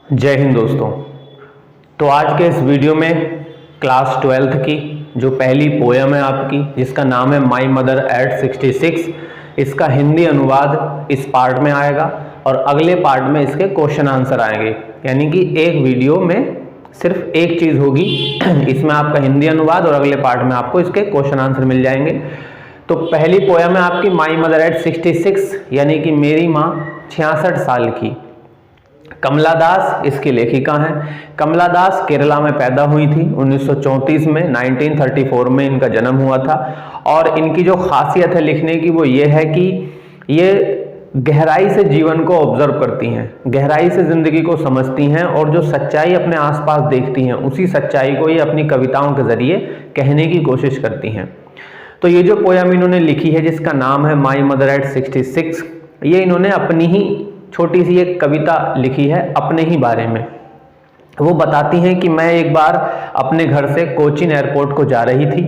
जय हिंद दोस्तों। तो आज के इस वीडियो में क्लास 12th की जो पहली पोयम है आपकी, जिसका नाम है माई मदर एट 66, इसका हिंदी अनुवाद इस पार्ट में आएगा और अगले पार्ट में इसके क्वेश्चन आंसर आएंगे। यानी कि एक वीडियो में सिर्फ एक चीज़ होगी, इसमें आपका हिंदी अनुवाद और अगले पार्ट में आपको इसके क्वेश्चन आंसर मिल जाएंगे। तो पहली पोयम है आपकी माई मदर एट 66, यानी कि मेरी माँ 66 साल की। कमला दास इसकी लेखिका हैं। कमला दास केरला में पैदा हुई थी 1934 में, 1934 में इनका जन्म हुआ था। और इनकी जो खासियत है लिखने की वो ये है कि ये गहराई से जीवन को ऑब्जर्व करती हैं, गहराई से जिंदगी को समझती हैं और जो सच्चाई अपने आसपास देखती हैं उसी सच्चाई को ये अपनी कविताओं के जरिए कहने की कोशिश करती हैं। तो ये जो पोयम इन्होंने लिखी है जिसका नाम है माई मदर एट 66, ये इन्होंने अपनी ही छोटी सी एक कविता लिखी है अपने ही बारे में। वो बताती हैं कि मैं एक बार अपने घर से कोचीन एयरपोर्ट को जा रही थी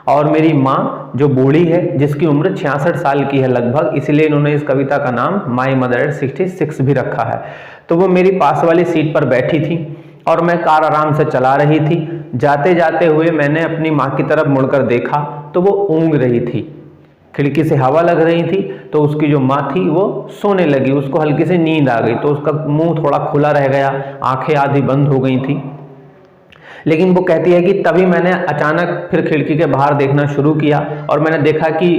और मेरी माँ जो बूढ़ी है, जिसकी उम्र 66 साल की है लगभग, इसलिए इन्होंने इस कविता का नाम माई मदर एट 66 भी रखा है। तो वो मेरी पास वाली सीट पर बैठी थी और मैं कार आराम से चला रही थी। जाते जाते हुए मैंने अपनी माँ की तरफ मुड़कर देखा तो वो ऊँग रही थी। खिड़की से हवा लग रही थी तो उसकी जो माँ थी वो सोने लगी, उसको हल्की से नींद आ गई, तो उसका मुंह थोड़ा खुला रह गया, आंखें आधी बंद हो गई थी। लेकिन वो कहती है कि तभी मैंने अचानक फिर खिड़की के बाहर देखना शुरू किया और मैंने देखा कि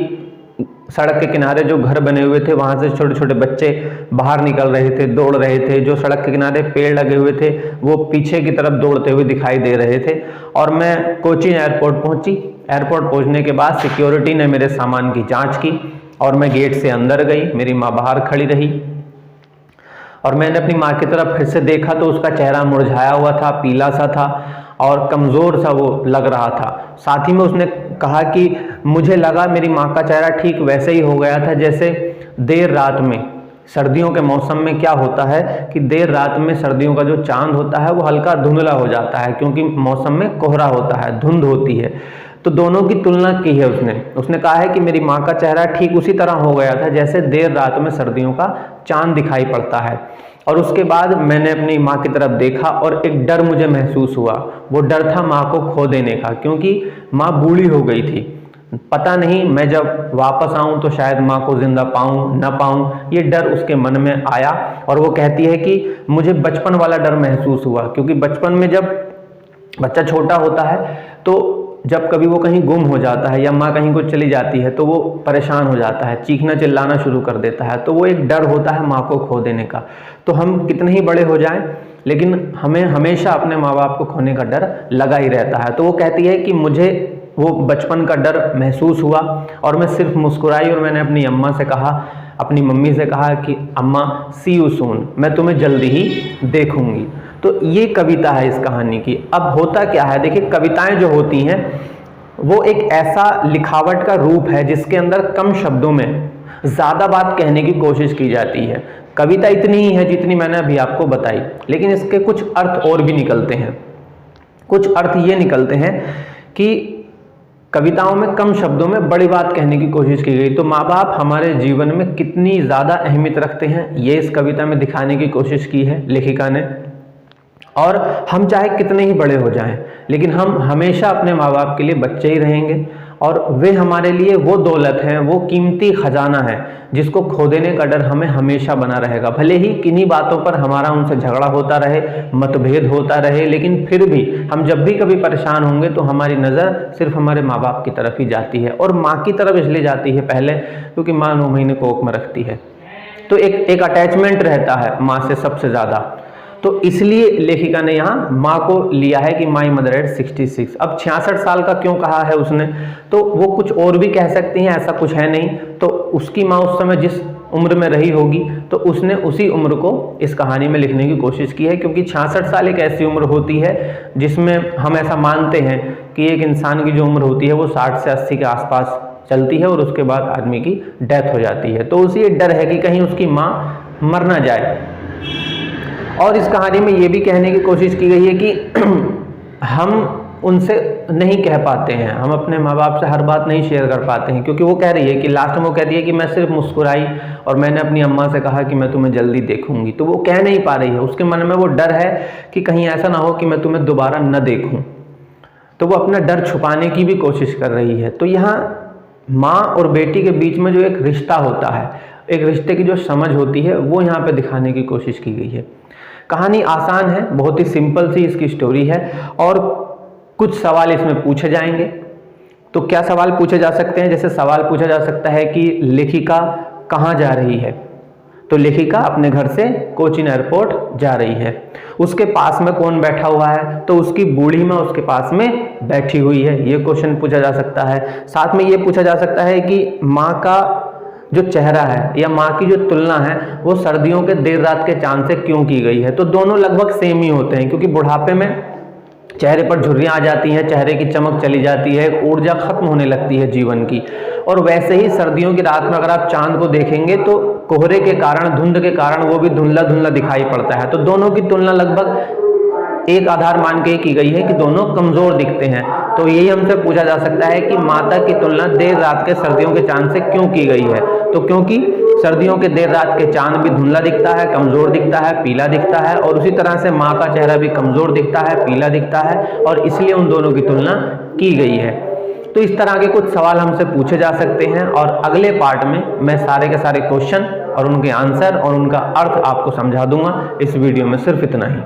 सड़क के किनारे जो घर बने हुए थे वहां से छोटे छोटे बच्चे बाहर निकल रहे थे, दौड़ रहे थे। जो सड़क के किनारे पेड़ लगे हुए थे वो पीछे की तरफ दौड़ते हुए दिखाई दे रहे थे। और मैं कोचीन एयरपोर्ट पहुंची। एयरपोर्ट पहुंचने के बाद सिक्योरिटी ने मेरे सामान की जांच की और मैं गेट से अंदर गई। मेरी माँ बाहर खड़ी रही और मैंने अपनी माँ की तरफ फिर से देखा तो उसका चेहरा मुरझाया हुआ था, पीला सा था और कमज़ोर सा वो लग रहा था। साथ ही में उसने कहा कि मुझे लगा मेरी माँ का चेहरा ठीक वैसे ही हो गया था जैसे देर रात में, सर्दियों के मौसम में क्या होता है कि देर रात में सर्दियों का जो चांद होता है वो हल्का धुंधला हो जाता है क्योंकि मौसम में कोहरा होता है, धुंध होती है। तो दोनों की तुलना की है उसने कहा है कि मेरी माँ का चेहरा ठीक उसी तरह हो गया था जैसे देर रात में सर्दियों का चांद दिखाई पड़ता है। और उसके बाद मैंने अपनी माँ की तरफ देखा और एक डर मुझे महसूस हुआ। वो डर था माँ को खो देने का, क्योंकि माँ बूढ़ी हो गई थी। पता नहीं मैं जब वापस आऊं तो शायद माँ को जिंदा पाऊं ना पाऊं, ये डर उसके मन में आया। और वो कहती है कि मुझे बचपन वाला डर महसूस हुआ, क्योंकि बचपन में जब बच्चा छोटा होता है तो जब कभी वो कहीं गुम हो जाता है या माँ कहीं को चली जाती है तो वो परेशान हो जाता है, चीखना चिल्लाना शुरू कर देता है। तो वो एक डर होता है माँ को खो देने का। तो हम कितने ही बड़े हो जाएं लेकिन हमें हमेशा अपने माँ बाप को खोने का डर लगा ही रहता है। तो वो कहती है कि मुझे वो बचपन का डर महसूस हुआ और मैं सिर्फ मुस्कुराई और मैंने अपनी अम्मा से कहा, अपनी मम्मी से कहा कि अम्मा सी यू सून, मैं तुम्हें जल्दी ही देखूंगी। तो ये कविता है इस कहानी की। अब होता क्या है, देखिए कविताएं जो होती हैं वो एक ऐसा लिखावट का रूप है जिसके अंदर कम शब्दों में ज़्यादा बात कहने की कोशिश की जाती है। कविता इतनी ही है जितनी मैंने अभी आपको बताई, लेकिन इसके कुछ अर्थ और भी निकलते हैं। कुछ अर्थ ये निकलते हैं कि कविताओं में कम शब्दों में बड़ी बात कहने की कोशिश की गई। तो माँ बाप हमारे जीवन में कितनी ज़्यादा अहमियत रखते हैं ये इस कविता में दिखाने की कोशिश की है लेखिका ने। और हम चाहे कितने ही बड़े हो जाएं लेकिन हम हमेशा अपने माँ बाप के लिए बच्चे ही रहेंगे और वे हमारे लिए वो दौलत हैं, वो कीमती खजाना है जिसको खो देने का डर हमें हमेशा बना रहेगा। भले ही किन्हीं बातों पर हमारा उनसे झगड़ा होता रहे, मतभेद होता रहे, लेकिन फिर भी हम जब भी कभी परेशान होंगे तो हमारी नज़र सिर्फ हमारे माँ बाप की तरफ ही जाती है। और माँ की तरफ इसलिए जाती है पहले क्योंकि माँ 9 महीने कोख में रखती है, तो एक अटैचमेंट रहता है माँ से सबसे ज़्यादा। तो इसलिए लेखिका ने यहाँ माँ को लिया है कि माई मदर एट 66। अब 66 साल का क्यों कहा है उसने, तो वो कुछ और भी कह सकती हैं, ऐसा कुछ है नहीं। तो उसकी माँ उस समय जिस उम्र में रही होगी तो उसने उसी उम्र को इस कहानी में लिखने की कोशिश की है, क्योंकि 66 साल एक ऐसी उम्र होती है जिसमें हम ऐसा मानते हैं कि एक इंसान की जो उम्र होती है वो 60 से 80 के आसपास चलती है और उसके बाद आदमी की डेथ हो जाती है। तो उसी डर है कि कहीं उसकी माँ मर ना जाए। और इस कहानी में ये भी कहने की कोशिश की गई है कि हम उनसे नहीं कह पाते हैं, हम अपने माँ बाप से हर बात नहीं शेयर कर पाते हैं, क्योंकि वो कह रही है कि लास्ट में वो कहती है कि मैं सिर्फ मुस्कुराई और मैंने अपनी अम्मा से कहा कि मैं तुम्हें जल्दी देखूंगी, तो वो कह नहीं पा रही है, उसके मन में वो डर है कि कहीं ऐसा ना हो कि मैं तुम्हें दोबारा न देखूं, तो वो अपना डर छुपाने की भी कोशिश कर रही है। तो यहाँ माँ और बेटी के बीच में जो एक रिश्ता होता है, एक रिश्ते की जो समझ होती है, वो यहाँ पे दिखाने की कोशिश की गई है। कहानी आसान है, बहुत ही सिंपल सी इसकी स्टोरी है और कुछ सवाल इसमें पूछे जाएंगे। तो क्या सवाल पूछे जा सकते हैं? जैसे सवाल पूछा जा सकता है कि लेखिका कहाँ जा रही है, तो लेखिका अपने घर से कोचीन एयरपोर्ट जा रही है। उसके पास में कौन बैठा हुआ है, तो उसकी बूढ़ी माँ उसके पास में बैठी हुई है, ये क्वेश्चन पूछा जा सकता है। साथ में ये पूछा जा सकता है कि माँ का जो चेहरा है या माँ की जो तुलना है वो सर्दियों के देर रात के चांद से क्यों की गई है। तो दोनों लगभग सेम ही होते हैं, क्योंकि बुढ़ापे में चेहरे पर झुर्रियाँ आ जाती हैं, चेहरे की चमक चली जाती है, ऊर्जा खत्म होने लगती है जीवन की। और वैसे ही सर्दियों की रात में अगर आप चांद को देखेंगे तो कोहरे के कारण, धुंध के कारण वो भी धुंधला धुंधला दिखाई पड़ता है। तो दोनों की तुलना लगभग एक आधार मान के की गई है कि दोनों कमजोर दिखते हैं। तो यही हमसे पूछा जा सकता है कि माता की तुलना देर रात के सर्दियों के चांद से क्यों की गई है। तो क्योंकि सर्दियों के देर रात के चांद भी धुंधला दिखता है, कमजोर दिखता है, पीला दिखता है, और उसी तरह से माँ का चेहरा भी कमजोर दिखता है, पीला दिखता है, और इसलिए उन दोनों की तुलना की गई है। तो इस तरह के कुछ सवाल हमसे पूछे जा सकते हैं और अगले पार्ट में मैं सारे के सारे क्वेश्चन और उनके आंसर और उनका अर्थ आपको समझा दूंगा। इस वीडियो में सिर्फ इतना ही।